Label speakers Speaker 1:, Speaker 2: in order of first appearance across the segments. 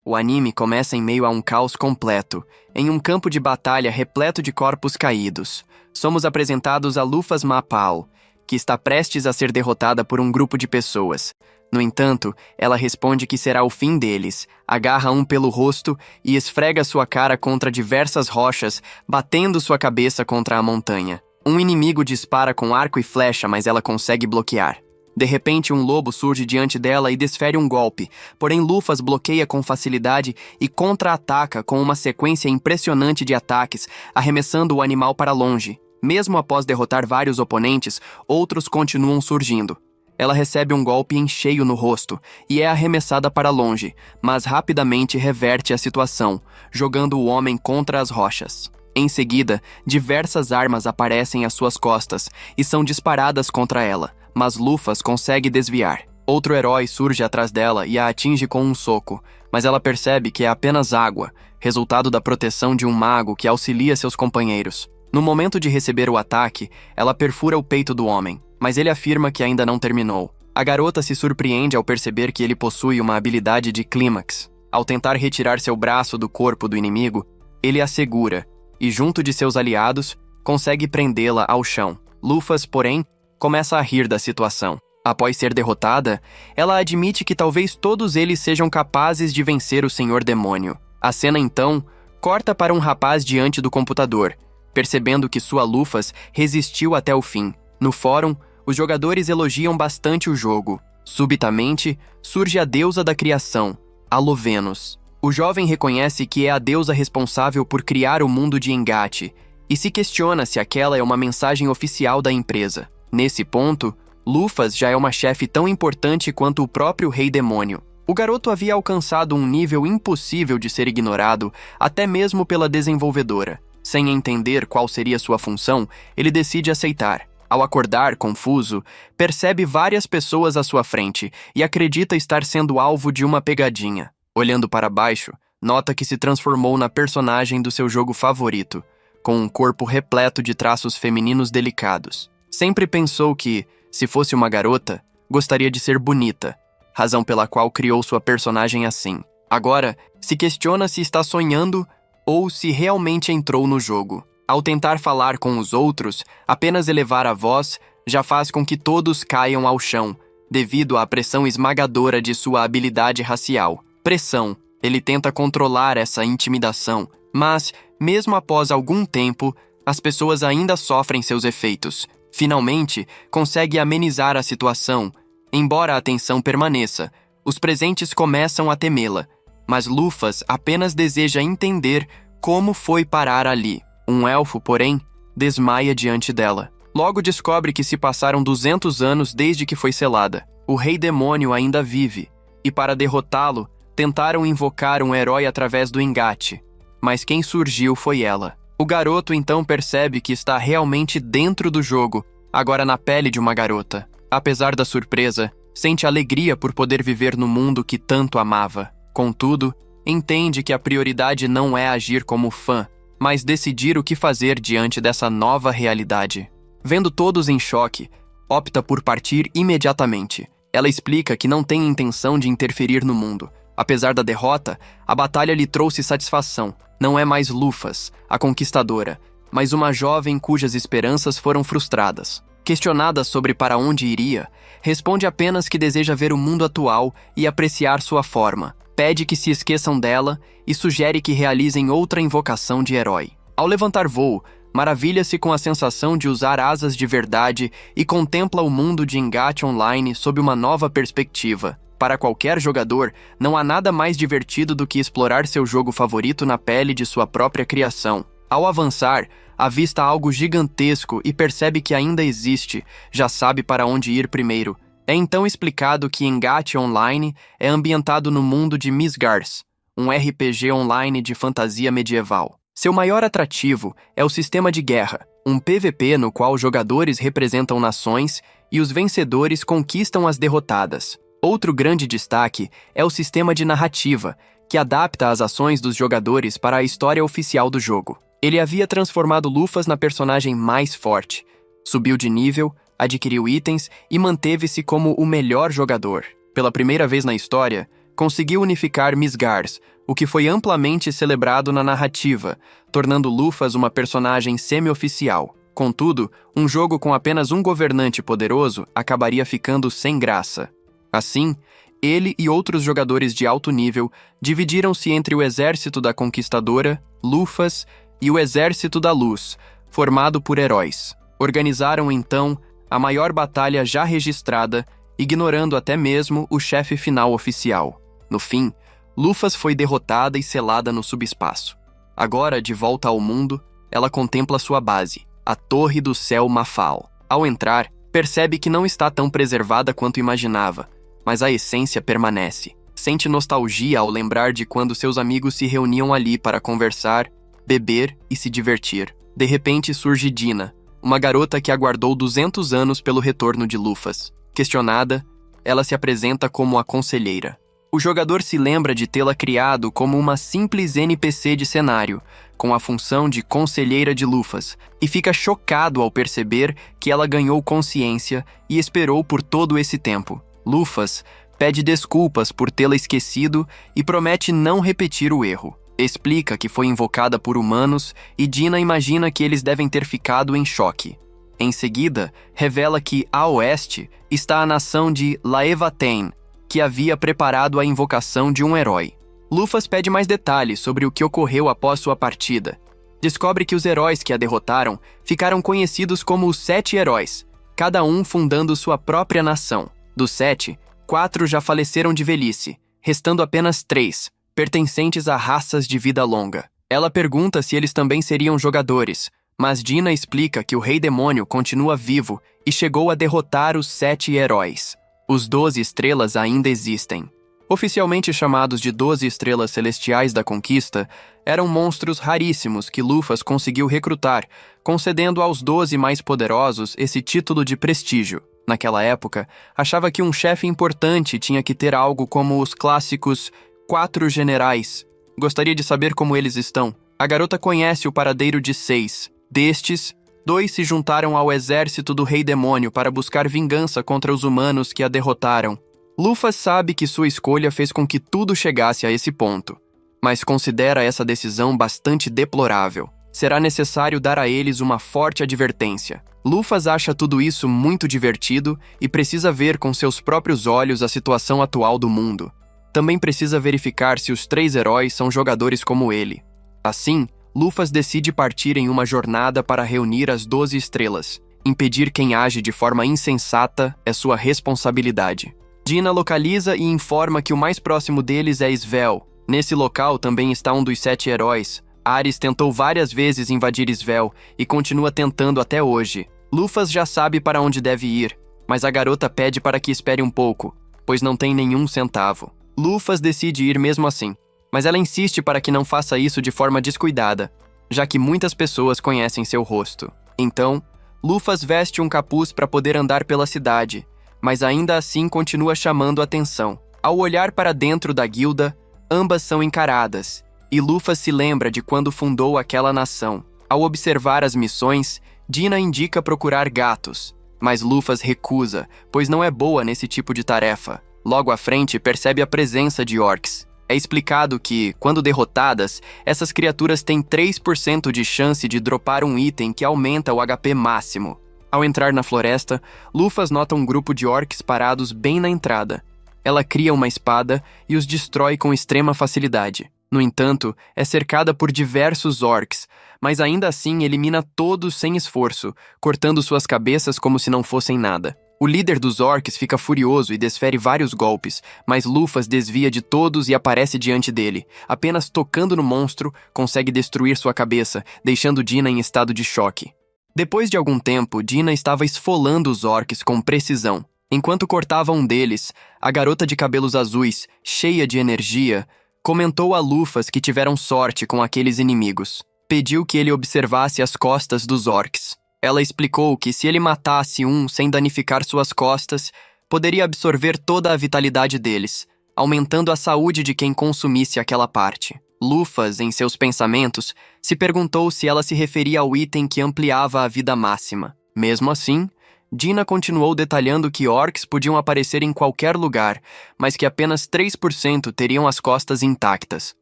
Speaker 1: O anime começa em meio a um caos completo, em um campo de batalha repleto de corpos caídos. Somos apresentados a Lufas Mapao, que está prestes a ser derrotada por um grupo de pessoas. No entanto, ela responde que será o fim deles, agarra um pelo rosto e esfrega sua cara contra diversas rochas, batendo sua cabeça contra a montanha. Um inimigo dispara com arco e flecha, mas ela consegue bloquear. De repente, um lobo surge diante dela e desfere um golpe, porém Lufas bloqueia com facilidade e contra-ataca com uma sequência impressionante de ataques, arremessando o animal para longe. Mesmo após derrotar vários oponentes, outros continuam surgindo. Ela recebe um golpe em cheio no rosto e é arremessada para longe, mas rapidamente reverte a situação, jogando o homem contra as rochas. Em seguida, diversas armas aparecem às suas costas e são disparadas contra ela, mas Lufas consegue desviar. Outro herói surge atrás dela e a atinge com um soco, mas ela percebe que é apenas água, resultado da proteção de um mago que auxilia seus companheiros. No momento de receber o ataque, ela perfura o peito do homem, mas ele afirma que ainda não terminou. A garota se surpreende ao perceber que ele possui uma habilidade de clímax. Ao tentar retirar seu braço do corpo do inimigo, ele a segura e, junto de seus aliados, consegue prendê-la ao chão. Lufas, porém, começa a rir da situação. Após ser derrotada, ela admite que talvez todos eles sejam capazes de vencer o Senhor Demônio. A cena, então, corta para um rapaz diante do computador, percebendo que sua Lufas resistiu até o fim. No fórum, os jogadores elogiam bastante o jogo. Subitamente, surge a deusa da criação, Alovenus. O jovem reconhece que é a deusa responsável por criar o mundo de Engate e se questiona se aquela é uma mensagem oficial da empresa. Nesse ponto, Lufas já é uma chefe tão importante quanto o próprio Rei Demônio. O garoto havia alcançado um nível impossível de ser ignorado, até mesmo pela desenvolvedora. Sem entender qual seria sua função, ele decide aceitar. Ao acordar, confuso, percebe várias pessoas à sua frente e acredita estar sendo alvo de uma pegadinha. Olhando para baixo, nota que se transformou na personagem do seu jogo favorito, com um corpo repleto de traços femininos delicados. Sempre pensou que, se fosse uma garota, gostaria de ser bonita, razão pela qual criou sua personagem assim. Agora, se questiona se está sonhando ou se realmente entrou no jogo. Ao tentar falar com os outros, apenas elevar a voz já faz com que todos caiam ao chão, devido à pressão esmagadora de sua habilidade racial. Pressão. Ele tenta controlar essa intimidação, mas, mesmo após algum tempo, as pessoas ainda sofrem seus efeitos. Finalmente, consegue amenizar a situação. Embora a tensão permaneça, os presentes começam a temê-la, mas Lufas apenas deseja entender como foi parar ali. Um elfo, porém, desmaia diante dela. Logo descobre que se passaram 200 anos desde que foi selada. O Rei Demônio ainda vive, e para derrotá-lo, tentaram invocar um herói através do engate, mas quem surgiu foi ela. O garoto então percebe que está realmente dentro do jogo, agora na pele de uma garota. Apesar da surpresa, sente alegria por poder viver no mundo que tanto amava. Contudo, entende que a prioridade não é agir como fã, mas decidir o que fazer diante dessa nova realidade. Vendo todos em choque, opta por partir imediatamente. Ela explica que não tem intenção de interferir no mundo. Apesar da derrota, a batalha lhe trouxe satisfação. Não é mais Lufas, a conquistadora, mas uma jovem cujas esperanças foram frustradas. Questionada sobre para onde iria, responde apenas que deseja ver o mundo atual e apreciar sua forma. Pede que se esqueçam dela e sugere que realizem outra invocação de herói. Ao levantar voo, maravilha-se com a sensação de usar asas de verdade e contempla o mundo de Engate Online sob uma nova perspectiva. Para qualquer jogador, não há nada mais divertido do que explorar seu jogo favorito na pele de sua própria criação. Ao avançar, avista algo gigantesco e percebe que ainda existe, já sabe para onde ir primeiro. É então explicado que Engate Online é ambientado no mundo de Misgars, um RPG online de fantasia medieval. Seu maior atrativo é o sistema de guerra, um PVP no qual jogadores representam nações e os vencedores conquistam as derrotadas. Outro grande destaque é o sistema de narrativa, que adapta as ações dos jogadores para a história oficial do jogo. Ele havia transformado Lufas na personagem mais forte, subiu de nível, adquiriu itens e manteve-se como o melhor jogador. Pela primeira vez na história, conseguiu unificar Misgars, o que foi amplamente celebrado na narrativa, tornando Lufas uma personagem semi-oficial. Contudo, um jogo com apenas um governante poderoso acabaria ficando sem graça. Assim, ele e outros jogadores de alto nível dividiram-se entre o Exército da Conquistadora, Lufas, e o Exército da Luz, formado por heróis. Organizaram, então, a maior batalha já registrada, ignorando até mesmo o chefe final oficial. No fim, Lufas foi derrotada e selada no subespaço. Agora, de volta ao mundo, ela contempla sua base, a Torre do Céu Mafal. Ao entrar, percebe que não está tão preservada quanto imaginava, mas a essência permanece. Sente nostalgia ao lembrar de quando seus amigos se reuniam ali para conversar, beber e se divertir. De repente surge Dina, uma garota que aguardou 200 anos pelo retorno de Lufas. Questionada, ela se apresenta como a conselheira. O jogador se lembra de tê-la criado como uma simples NPC de cenário, com a função de conselheira de Lufas, e fica chocado ao perceber que ela ganhou consciência e esperou por todo esse tempo. Lufas pede desculpas por tê-la esquecido e promete não repetir o erro. Explica que foi invocada por humanos e Dina imagina que eles devem ter ficado em choque. Em seguida, revela que, a oeste, está a nação de Laevaten, que havia preparado a invocação de um herói. Lufas pede mais detalhes sobre o que ocorreu após sua partida. Descobre que os heróis que a derrotaram ficaram conhecidos como os 7 heróis, cada um fundando sua própria nação. Dos 7, 4 já faleceram de velhice, restando apenas 3, pertencentes a raças de vida longa. Ela pergunta se eles também seriam jogadores, mas Dina explica que o Rei Demônio continua vivo e chegou a derrotar os 7 heróis. Os 12 estrelas ainda existem. Oficialmente chamados de 12 estrelas celestiais da conquista, eram monstros raríssimos que Lufas conseguiu recrutar, concedendo aos 12 mais poderosos esse título de prestígio. Naquela época, achava que um chefe importante tinha que ter algo como os clássicos 4 generais. Gostaria de saber como eles estão. A garota conhece o paradeiro de 6. Destes, 2 se juntaram ao exército do Rei Demônio para buscar vingança contra os humanos que a derrotaram. Lufas sabe que sua escolha fez com que tudo chegasse a esse ponto, mas considera essa decisão bastante deplorável. Será necessário dar a eles uma forte advertência. Lufas acha tudo isso muito divertido e precisa ver com seus próprios olhos a situação atual do mundo. Também precisa verificar se os 3 heróis são jogadores como ele. Assim, Lufas decide partir em uma jornada para reunir as 12 estrelas. Impedir quem age de forma insensata é sua responsabilidade. Dina localiza e informa que o mais próximo deles é Svel. Nesse local também está um dos 7 heróis. Ares tentou várias vezes invadir Svel e continua tentando até hoje. Lufas já sabe para onde deve ir, mas a garota pede para que espere um pouco, pois não tem nenhum centavo. Lufas decide ir mesmo assim, mas ela insiste para que não faça isso de forma descuidada, já que muitas pessoas conhecem seu rosto. Então, Lufas veste um capuz para poder andar pela cidade, mas ainda assim continua chamando a atenção. Ao olhar para dentro da guilda, ambas são encaradas, e Lufas se lembra de quando fundou aquela nação. Ao observar as missões, Dina indica procurar gatos, mas Lufas recusa, pois não é boa nesse tipo de tarefa. Logo à frente, percebe a presença de orcs. É explicado que, quando derrotadas, essas criaturas têm 3% de chance de dropar um item que aumenta o HP máximo. Ao entrar na floresta, Lufas nota um grupo de orcs parados bem na entrada. Ela cria uma espada e os destrói com extrema facilidade. No entanto, é cercada por diversos orcs, mas ainda assim elimina todos sem esforço, cortando suas cabeças como se não fossem nada. O líder dos orcs fica furioso e desfere vários golpes, mas Lufas desvia de todos e aparece diante dele. Apenas tocando no monstro, consegue destruir sua cabeça, deixando Dina em estado de choque. Depois de algum tempo, Dina estava esfolando os orcs com precisão. Enquanto cortava um deles, a garota de cabelos azuis, cheia de energia, comentou a Lufas que tiveram sorte com aqueles inimigos. Pediu que ele observasse as costas dos orcs. Ela explicou que se ele matasse um sem danificar suas costas, poderia absorver toda a vitalidade deles, aumentando a saúde de quem consumisse aquela parte. Lufas, em seus pensamentos, se perguntou se ela se referia ao item que ampliava a vida máxima. Mesmo assim, Dina continuou detalhando que orcs podiam aparecer em qualquer lugar, mas que apenas 3% teriam as costas intactas.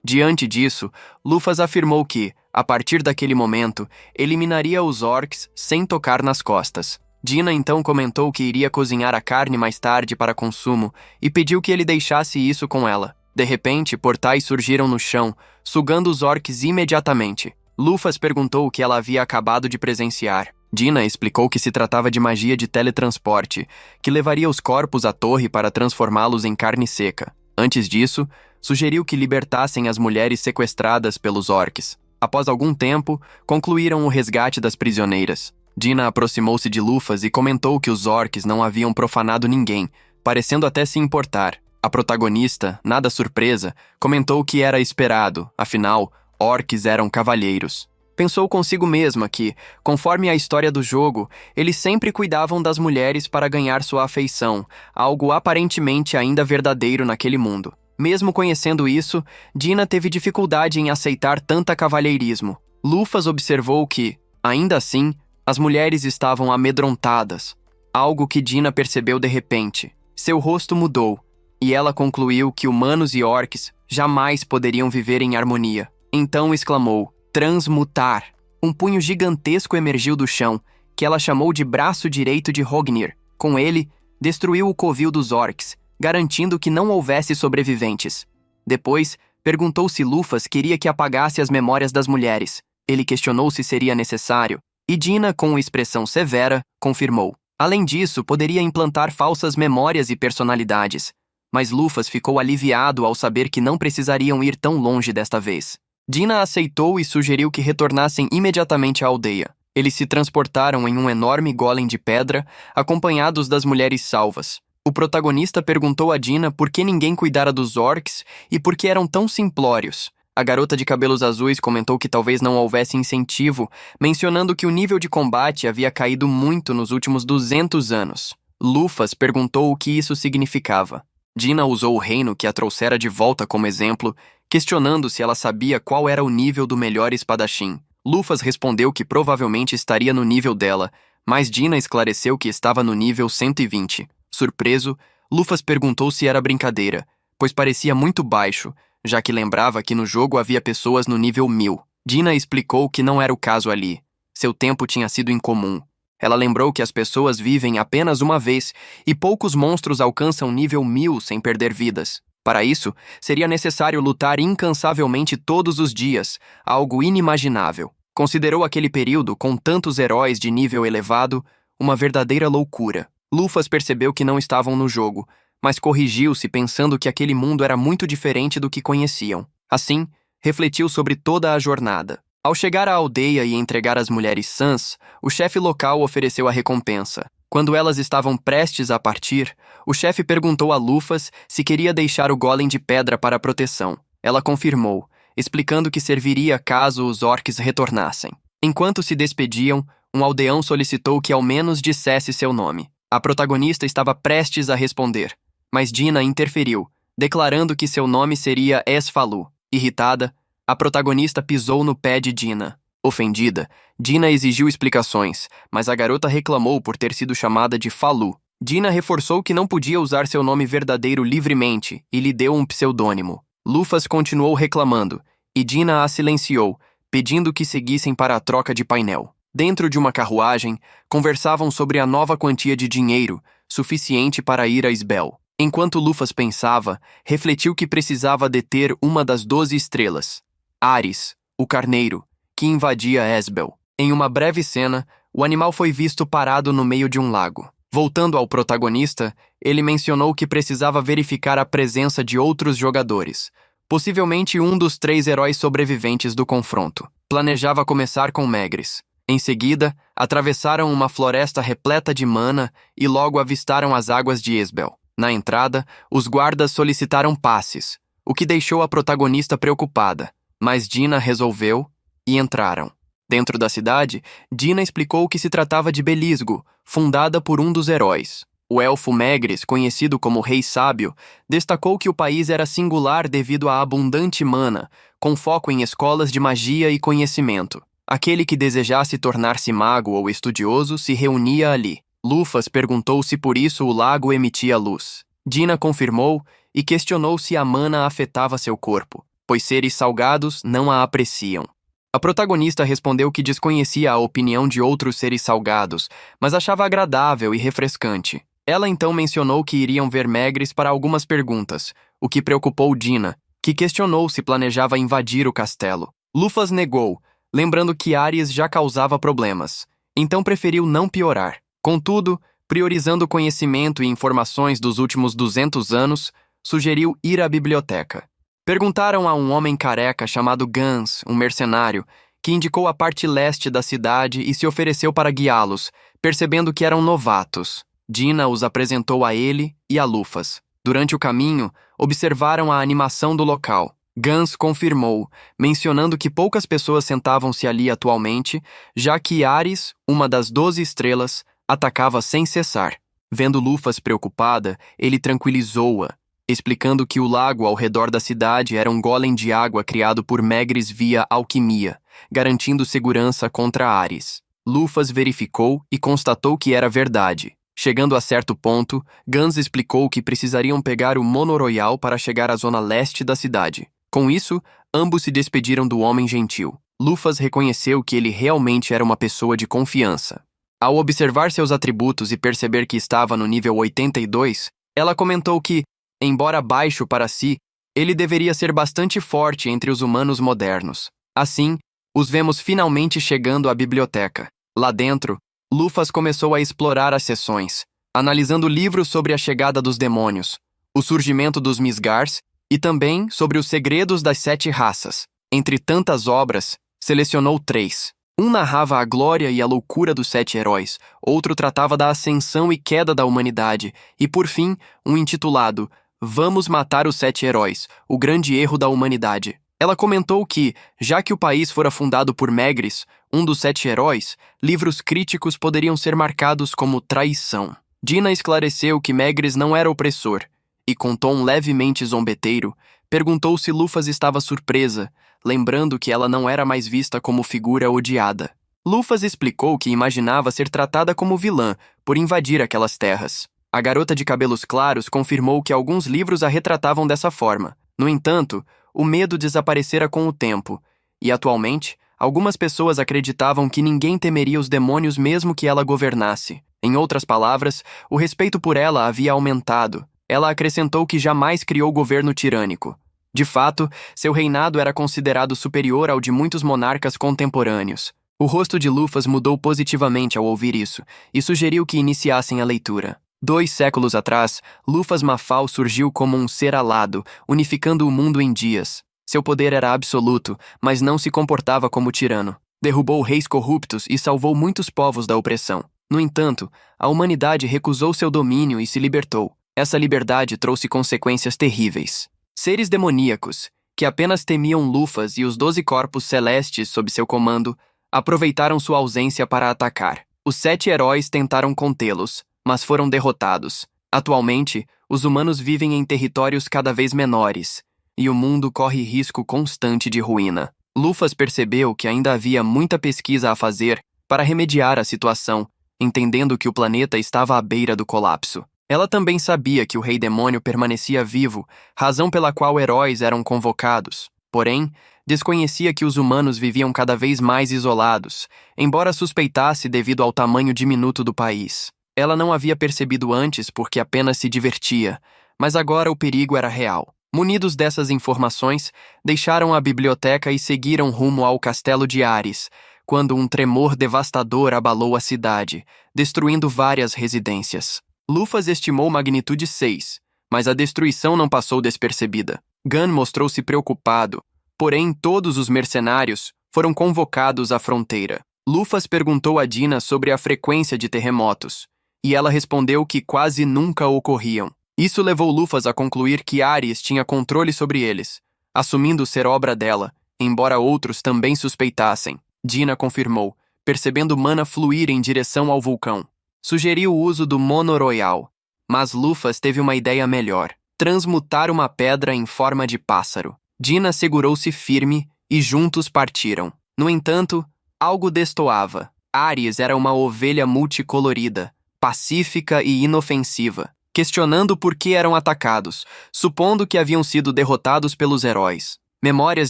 Speaker 1: Diante disso, Lufas afirmou que, a partir daquele momento, eliminaria os orcs sem tocar nas costas. Dina então comentou que iria cozinhar a carne mais tarde para consumo e pediu que ele deixasse isso com ela. De repente, portais surgiram no chão, sugando os orcs imediatamente. Lufas perguntou o que ela havia acabado de presenciar. Dina explicou que se tratava de magia de teletransporte, que levaria os corpos à torre para transformá-los em carne seca. Antes disso, sugeriu que libertassem as mulheres sequestradas pelos orcs. Após algum tempo, concluíram o resgate das prisioneiras. Dina aproximou-se de Lufas e comentou que os orcs não haviam profanado ninguém, parecendo até se importar. A protagonista, nada surpresa, comentou que era esperado, afinal, orcs eram cavalheiros. Pensou consigo mesma que, conforme a história do jogo, eles sempre cuidavam das mulheres para ganhar sua afeição, algo aparentemente ainda verdadeiro naquele mundo. Mesmo conhecendo isso, Dina teve dificuldade em aceitar tanta cavalheirismo. Lufas observou que, ainda assim, as mulheres estavam amedrontadas, algo que Dina percebeu de repente. Seu rosto mudou, e ela concluiu que humanos e orcs jamais poderiam viver em harmonia. Então exclamou: transmutar! Um punho gigantesco emergiu do chão, que ela chamou de braço direito de Hognir. Com ele, destruiu o covil dos orcs, garantindo que não houvesse sobreviventes. Depois, perguntou se Lufas queria que apagasse as memórias das mulheres. Ele questionou se seria necessário, e Dina, com expressão severa, confirmou. Além disso, poderia implantar falsas memórias e personalidades. Mas Lufas ficou aliviado ao saber que não precisariam ir tão longe desta vez. Dina aceitou e sugeriu que retornassem imediatamente à aldeia. Eles se transportaram em um enorme golem de pedra, acompanhados das mulheres salvas. O protagonista perguntou a Dina por que ninguém cuidara dos orcs e por que eram tão simplórios. A garota de cabelos azuis comentou que talvez não houvesse incentivo, mencionando que o nível de combate havia caído muito nos últimos 200 anos. Lufas perguntou o que isso significava. Dina usou o reino que a trouxera de volta como exemplo, questionando se ela sabia qual era o nível do melhor espadachim. Lufas respondeu que provavelmente estaria no nível dela, mas Dina esclareceu que estava no nível 120. Surpreso, Lufas perguntou se era brincadeira, pois parecia muito baixo, já que lembrava que no jogo havia pessoas no nível 1000. Dina explicou que não era o caso ali. Seu tempo tinha sido incomum. Ela lembrou que as pessoas vivem apenas uma vez e poucos monstros alcançam nível 1000 sem perder vidas. Para isso, seria necessário lutar incansavelmente todos os dias, algo inimaginável. Considerou aquele período, com tantos heróis de nível elevado, uma verdadeira loucura. Lufas percebeu que não estavam no jogo, mas corrigiu-se pensando que aquele mundo era muito diferente do que conheciam. Assim, refletiu sobre toda a jornada. Ao chegar à aldeia e entregar as mulheres sãs, o chefe local ofereceu a recompensa. Quando elas estavam prestes a partir, o chefe perguntou a Lufas se queria deixar o golem de pedra para proteção. Ela confirmou, explicando que serviria caso os orcs retornassem. Enquanto se despediam, um aldeão solicitou que ao menos dissesse seu nome. A protagonista estava prestes a responder, mas Dina interferiu, declarando que seu nome seria Esfalu. Irritada, a protagonista pisou no pé de Dina. Ofendida, Dina exigiu explicações, mas a garota reclamou por ter sido chamada de Falu. Dina reforçou que não podia usar seu nome verdadeiro livremente e lhe deu um pseudônimo. Lufas continuou reclamando, e Dina a silenciou, pedindo que seguissem para a troca de painel. Dentro de uma carruagem, conversavam sobre a nova quantia de dinheiro, suficiente para ir a Isbel. Enquanto Lufas pensava, refletiu que precisava deter uma das 12 estrelas, Ares, o carneiro, que invadia Esbel. Em uma breve cena, o animal foi visto parado no meio de um lago. Voltando ao protagonista, ele mencionou que precisava verificar a presença de outros jogadores, possivelmente um dos 3 heróis sobreviventes do confronto. Planejava começar com Megris. Em seguida, atravessaram uma floresta repleta de mana e logo avistaram as águas de Esbel. Na entrada, os guardas solicitaram passes, o que deixou a protagonista preocupada, mas Dina resolveu e entraram. Dentro da cidade, Dina explicou que se tratava de Belisgo, fundada por um dos heróis. O elfo Megris, conhecido como Rei Sábio, destacou que o país era singular devido à abundante mana, com foco em escolas de magia e conhecimento. Aquele que desejasse tornar-se mago ou estudioso se reunia ali. Lufas perguntou se por isso o lago emitia luz. Dina confirmou e questionou se a mana afetava seu corpo. pois seres salgados não a apreciam. A protagonista respondeu que desconhecia a opinião de outros seres salgados, mas achava agradável e refrescante. Ela então mencionou que iriam ver Maegres para algumas perguntas, o que preocupou Dina, que questionou se planejava invadir o castelo. Lufas negou, lembrando que Ares já causava problemas, então preferiu não piorar. Contudo, priorizando o conhecimento e informações dos últimos 200 anos, sugeriu ir à biblioteca. Perguntaram a um homem careca chamado Gans, um mercenário, que indicou a parte leste da cidade e se ofereceu para guiá-los, percebendo que eram novatos. Dina os apresentou a ele e a Lufas. Durante o caminho, observaram a animação do local. Gans confirmou, mencionando que poucas pessoas sentavam-se ali atualmente, já que Ares, uma das 12 estrelas, atacava sem cessar. Vendo Lufas preocupada, ele tranquilizou-a, explicando que o lago ao redor da cidade era um golem de água criado por Maegres via alquimia, garantindo segurança contra Ares. Lufas verificou e constatou que era verdade. Chegando a certo ponto, Gans explicou que precisariam pegar o monoroyal para chegar à zona leste da cidade. Com isso, ambos se despediram do homem gentil. Lufas reconheceu que ele realmente era uma pessoa de confiança. Ao observar seus atributos e perceber que estava no nível 82, ela comentou que, embora baixo para si, ele deveria ser bastante forte entre os humanos modernos. Assim, os vemos finalmente chegando à biblioteca. Lá dentro, Lufas começou a explorar as seções, analisando livros sobre a chegada dos demônios, o surgimento dos Misgars e também sobre os segredos das 7 raças. Entre tantas obras, selecionou 3. Um narrava a glória e a loucura dos 7 heróis, outro tratava da ascensão e queda da humanidade, e por fim, um intitulado Vamos matar os 7 heróis, o grande erro da humanidade. Ela comentou que, já que o país fora fundado por Maegres, um dos 7 heróis, livros críticos poderiam ser marcados como traição. Dina esclareceu que Maegres não era opressor, e com tom levemente zombeteiro, perguntou se Lufas estava surpresa, lembrando que ela não era mais vista como figura odiada. Lufas explicou que imaginava ser tratada como vilã por invadir aquelas terras. A garota de cabelos claros confirmou que alguns livros a retratavam dessa forma. No entanto, o medo desaparecera com o tempo, e atualmente, algumas pessoas acreditavam que ninguém temeria os demônios mesmo que ela governasse. Em outras palavras, o respeito por ela havia aumentado. Ela acrescentou que jamais criou governo tirânico. De fato, seu reinado era considerado superior ao de muitos monarcas contemporâneos. O rosto de Lufas mudou positivamente ao ouvir isso, e sugeriu que iniciassem a leitura. 2 séculos atrás, Lufas Mafal surgiu como um ser alado, unificando o mundo em dias. Seu poder era absoluto, mas não se comportava como tirano. Derrubou reis corruptos e salvou muitos povos da opressão. No entanto, a humanidade recusou seu domínio e se libertou. Essa liberdade trouxe consequências terríveis. Seres demoníacos, que apenas temiam Lufas e os 12 corpos celestes sob seu comando, aproveitaram sua ausência para atacar. Os 7 heróis tentaram contê-los, mas foram derrotados. Atualmente, os humanos vivem em territórios cada vez menores, e o mundo corre risco constante de ruína. Lufas percebeu que ainda havia muita pesquisa a fazer para remediar a situação, entendendo que o planeta estava à beira do colapso. Ela também sabia que o Rei Demônio permanecia vivo, razão pela qual heróis eram convocados. Porém, desconhecia que os humanos viviam cada vez mais isolados, embora suspeitasse devido ao tamanho diminuto do país. Ela não havia percebido antes porque apenas se divertia, mas agora o perigo era real. Munidos dessas informações, deixaram a biblioteca e seguiram rumo ao castelo de Ares, quando um tremor devastador abalou a cidade, destruindo várias residências. Lufas estimou magnitude 6, mas a destruição não passou despercebida. Gun mostrou-se preocupado, porém todos os mercenários foram convocados à fronteira. Lufas perguntou a Dina sobre a frequência de terremotos, e ela respondeu que quase nunca ocorriam. Isso levou Lufas a concluir que Ares tinha controle sobre eles, assumindo ser obra dela, embora outros também suspeitassem. Dina confirmou, percebendo mana fluir em direção ao vulcão. Sugeriu o uso do monoroyal, mas Lufas teve uma ideia melhor: transmutar uma pedra em forma de pássaro. Dina segurou-se firme e juntos partiram. No entanto, algo destoava. Ares era uma ovelha multicolorida, pacífica e inofensiva, questionando por que eram atacados, supondo que haviam sido derrotados pelos heróis. Memórias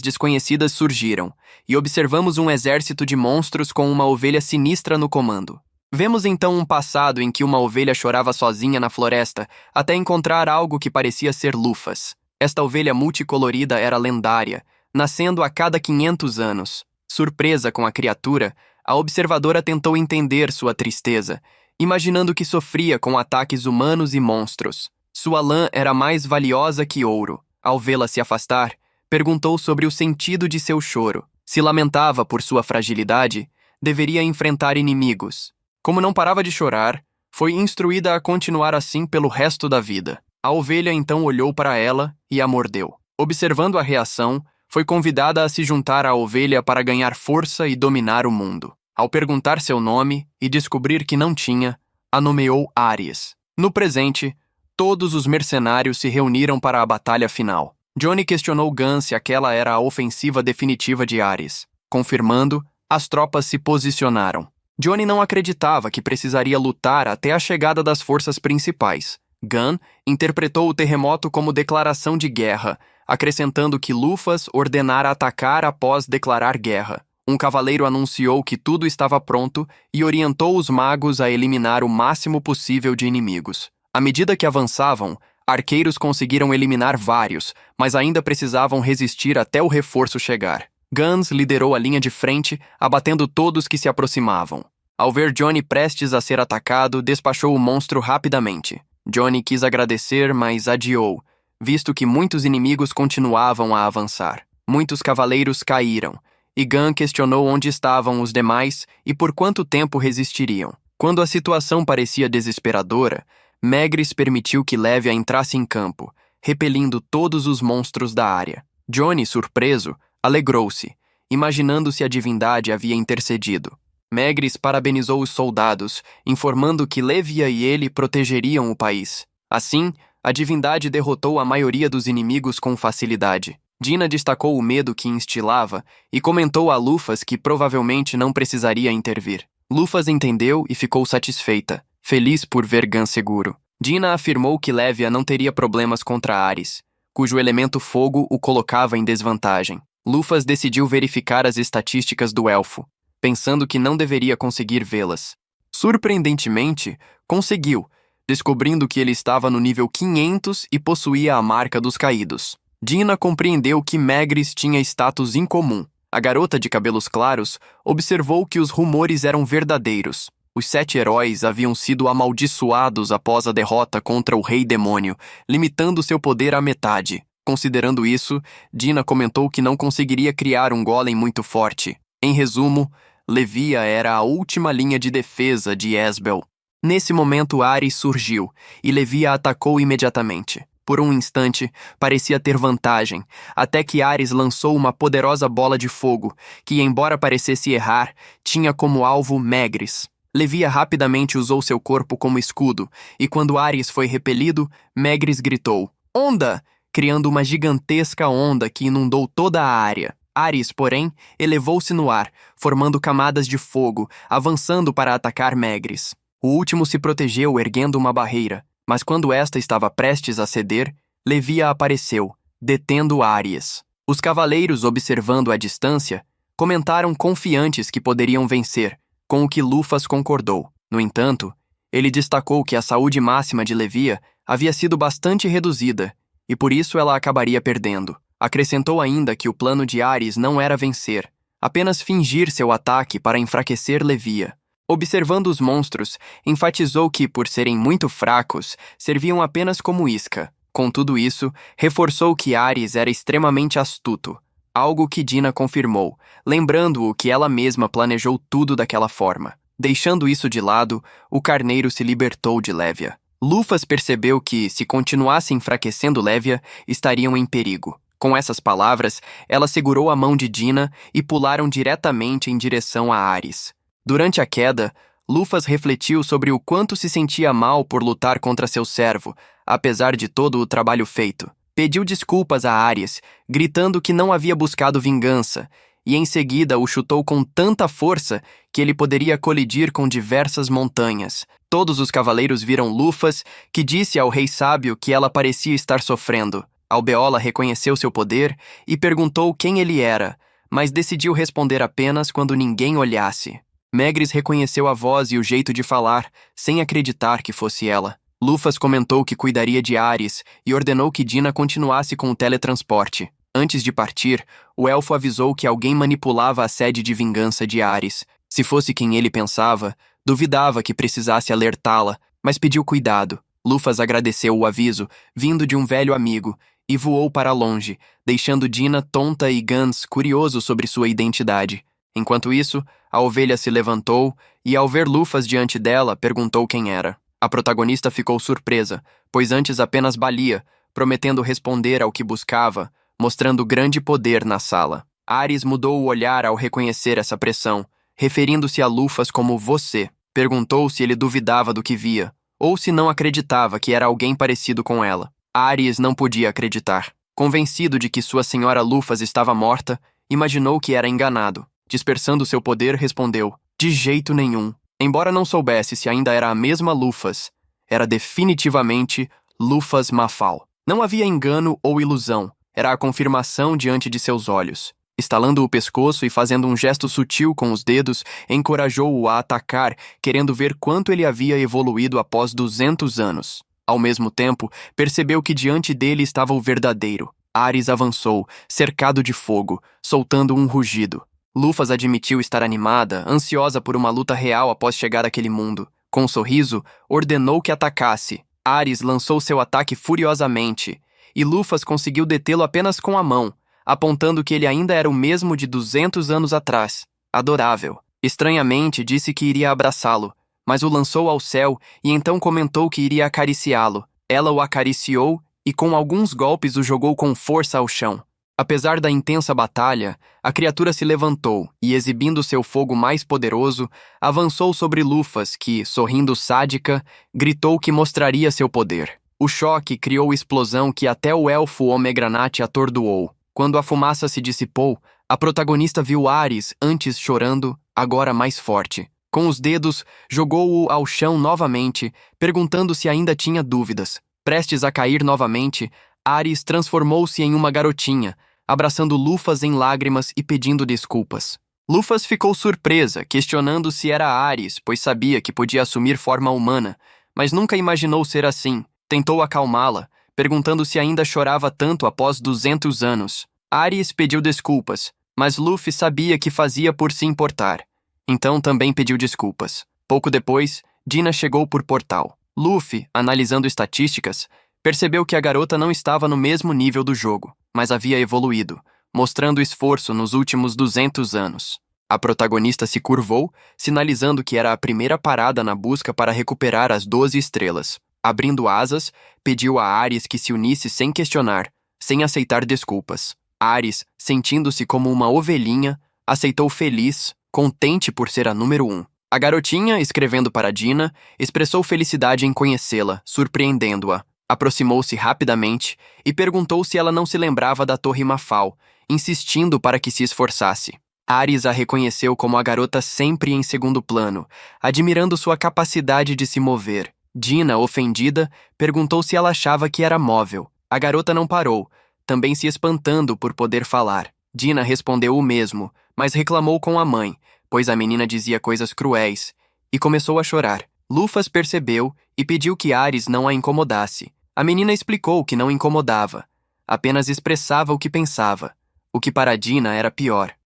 Speaker 1: desconhecidas surgiram, e observamos um exército de monstros com uma ovelha sinistra no comando. Vemos então um passado em que uma ovelha chorava sozinha na floresta até encontrar algo que parecia ser Lufas. Esta ovelha multicolorida era lendária, nascendo a cada 500 anos. Surpresa com a criatura, a observadora tentou entender sua tristeza, imaginando que sofria com ataques humanos e monstros. Sua lã era mais valiosa que ouro. Ao vê-la se afastar, perguntou sobre o sentido de seu choro. Se lamentava por sua fragilidade, deveria enfrentar inimigos. Como não parava de chorar, foi instruída a continuar assim pelo resto da vida. A ovelha então olhou para ela e a mordeu. Observando a reação, foi convidada a se juntar à ovelha para ganhar força e dominar o mundo. Ao perguntar seu nome e descobrir que não tinha, a nomeou Ares. No presente, todos os mercenários se reuniram para a batalha final. Johnny questionou Gunn se aquela era a ofensiva definitiva de Ares. Confirmando, as tropas se posicionaram. Johnny não acreditava que precisaria lutar até a chegada das forças principais. Gunn interpretou o terremoto como declaração de guerra, acrescentando que Lufas ordenara atacar após declarar guerra. Um cavaleiro anunciou que tudo estava pronto e orientou os magos a eliminar o máximo possível de inimigos. À medida que avançavam, arqueiros conseguiram eliminar vários, mas ainda precisavam resistir até o reforço chegar. Guns liderou a linha de frente, abatendo todos que se aproximavam. Ao ver Johnny prestes a ser atacado, despachou o monstro rapidamente. Johnny quis agradecer, mas adiou, visto que muitos inimigos continuavam a avançar. Muitos cavaleiros caíram, e Gunn questionou onde estavam os demais e por quanto tempo resistiriam. Quando a situação parecia desesperadora, Megris permitiu que Lévia entrasse em campo, repelindo todos os monstros da área. Johnny, surpreso, alegrou-se, imaginando se a divindade havia intercedido. Megris parabenizou os soldados, informando que Lévia e ele protegeriam o país. Assim, a divindade derrotou a maioria dos inimigos com facilidade. Dina destacou o medo que instilava e comentou a Lufas que provavelmente não precisaria intervir. Lufas entendeu e ficou satisfeita, feliz por ver Gunn seguro. Dina afirmou que Lévia não teria problemas contra Ares, cujo elemento fogo o colocava em desvantagem. Lufas decidiu verificar as estatísticas do elfo, pensando que não deveria conseguir vê-las. Surpreendentemente, conseguiu, descobrindo que ele estava no nível 500 e possuía a marca dos caídos. Dina compreendeu que Megris tinha status incomum. A garota de cabelos claros observou que os rumores eram verdadeiros. Os 7 heróis haviam sido amaldiçoados após a derrota contra o Rei Demônio, limitando seu poder à metade. Considerando isso, Dina comentou que não conseguiria criar um golem muito forte. Em resumo, Lévia era a última linha de defesa de Esbel. Nesse momento, Ares surgiu, e Lévia atacou imediatamente. Por um instante, parecia ter vantagem, até que Ares lançou uma poderosa bola de fogo, que, embora parecesse errar, tinha como alvo Megris. Lévia rapidamente usou seu corpo como escudo, e quando Ares foi repelido, Megris gritou, "Onda!", criando uma gigantesca onda que inundou toda a área. Ares, porém, elevou-se no ar, formando camadas de fogo, avançando para atacar Megris. O último se protegeu erguendo uma barreira, mas quando esta estava prestes a ceder, Lévia apareceu, detendo Ares. Os cavaleiros, observando à distância, comentaram confiantes que poderiam vencer, com o que Lufas concordou. No entanto, ele destacou que a saúde máxima de Lévia havia sido bastante reduzida, e por isso ela acabaria perdendo. Acrescentou ainda que o plano de Ares não era vencer, apenas fingir seu ataque para enfraquecer Lévia. Observando os monstros, enfatizou que, por serem muito fracos, serviam apenas como isca. Com tudo isso, reforçou que Ares era extremamente astuto, algo que Dina confirmou, lembrando-o que ela mesma planejou tudo daquela forma. Deixando isso de lado, o carneiro se libertou de Lévia. Lufas percebeu que, se continuasse enfraquecendo Lévia, estariam em perigo. Com essas palavras, ela segurou a mão de Dina e pularam diretamente em direção a Ares. Durante a queda, Lufas refletiu sobre o quanto se sentia mal por lutar contra seu servo, apesar de todo o trabalho feito. Pediu desculpas a Ares, gritando que não havia buscado vingança, e em seguida o chutou com tanta força que ele poderia colidir com diversas montanhas. Todos os cavaleiros viram Lufas, que disse ao rei sábio que ela parecia estar sofrendo. Albeola reconheceu seu poder e perguntou quem ele era, mas decidiu responder apenas quando ninguém olhasse. Megris reconheceu a voz e o jeito de falar, sem acreditar que fosse ela. Lufas comentou que cuidaria de Ares e ordenou que Dina continuasse com o teletransporte. Antes de partir, o elfo avisou que alguém manipulava a sede de vingança de Ares. Se fosse quem ele pensava, duvidava que precisasse alertá-la, mas pediu cuidado. Lufas agradeceu o aviso, vindo de um velho amigo, e voou para longe, deixando Dina tonta e Gans curioso sobre sua identidade. Enquanto isso, a ovelha se levantou e, ao ver Lufas diante dela, perguntou quem era. A protagonista ficou surpresa, pois antes apenas balia, prometendo responder ao que buscava, mostrando grande poder na sala. Ares mudou o olhar ao reconhecer essa pressão, referindo-se a Lufas como você. Perguntou se ele duvidava do que via, ou se não acreditava que era alguém parecido com ela. Ares não podia acreditar. Convencido de que sua senhora Lufas estava morta, imaginou que era enganado. Dispersando seu poder, respondeu: de jeito nenhum. Embora não soubesse se ainda era a mesma Lufas, era definitivamente Lufas Mafal. Não havia engano ou ilusão, era a confirmação diante de seus olhos. Estalando o pescoço e fazendo um gesto sutil com os dedos, encorajou-o a atacar, querendo ver quanto ele havia evoluído após 200 anos. Ao mesmo tempo, percebeu que diante dele estava o verdadeiro. Ares avançou, cercado de fogo, soltando um rugido. Lufas admitiu estar animada, ansiosa por uma luta real após chegar àquele mundo. Com um sorriso, ordenou que atacasse. Ares lançou seu ataque furiosamente, e Lufas conseguiu detê-lo apenas com a mão, apontando que ele ainda era o mesmo de 200 anos atrás. Adorável. Estranhamente, disse que iria abraçá-lo, mas o lançou ao céu e então comentou que iria acariciá-lo. Ela o acariciou e com alguns golpes o jogou com força ao chão. Apesar da intensa batalha, a criatura se levantou e, exibindo seu fogo mais poderoso, avançou sobre Lufas, que, sorrindo sádica, gritou que mostraria seu poder. O choque criou explosão que até o elfo Omegranate atordoou. Quando a fumaça se dissipou, a protagonista viu Ares, antes chorando, agora mais forte. Com os dedos, jogou-o ao chão novamente, perguntando se ainda tinha dúvidas. Prestes a cair novamente, Ares transformou-se em uma garotinha, abraçando Lufas em lágrimas e pedindo desculpas. Lufas ficou surpresa, questionando se era Ares, pois sabia que podia assumir forma humana, mas nunca imaginou ser assim. Tentou acalmá-la, perguntando se ainda chorava tanto após 200 anos. Ares pediu desculpas, mas Luffy sabia que fazia por se importar. Então também pediu desculpas. Pouco depois, Dina chegou por portal. Luffy, analisando estatísticas, percebeu que a garota não estava no mesmo nível do jogo, mas havia evoluído, mostrando esforço nos últimos 200 anos. A protagonista se curvou, sinalizando que era a primeira parada na busca para recuperar as 12 estrelas. Abrindo asas, pediu a Ares que se unisse sem questionar, sem aceitar desculpas. Ares, sentindo-se como uma ovelhinha, aceitou feliz, contente por ser a número 1. A garotinha, escrevendo para Dina, expressou felicidade em conhecê-la, surpreendendo-a. Aproximou-se rapidamente e perguntou se ela não se lembrava da Torre Mafal, insistindo para que se esforçasse. Ares a reconheceu como a garota sempre em segundo plano, admirando sua capacidade de se mover. Dina, ofendida, perguntou se ela achava que era móvel. A garota não parou, também se espantando por poder falar. Dina respondeu o mesmo, mas reclamou com a mãe, pois a menina dizia coisas cruéis, e começou a chorar. Lufas percebeu e pediu que Ares não a incomodasse. A menina explicou que não incomodava, apenas expressava o que pensava, o que para Dina era pior.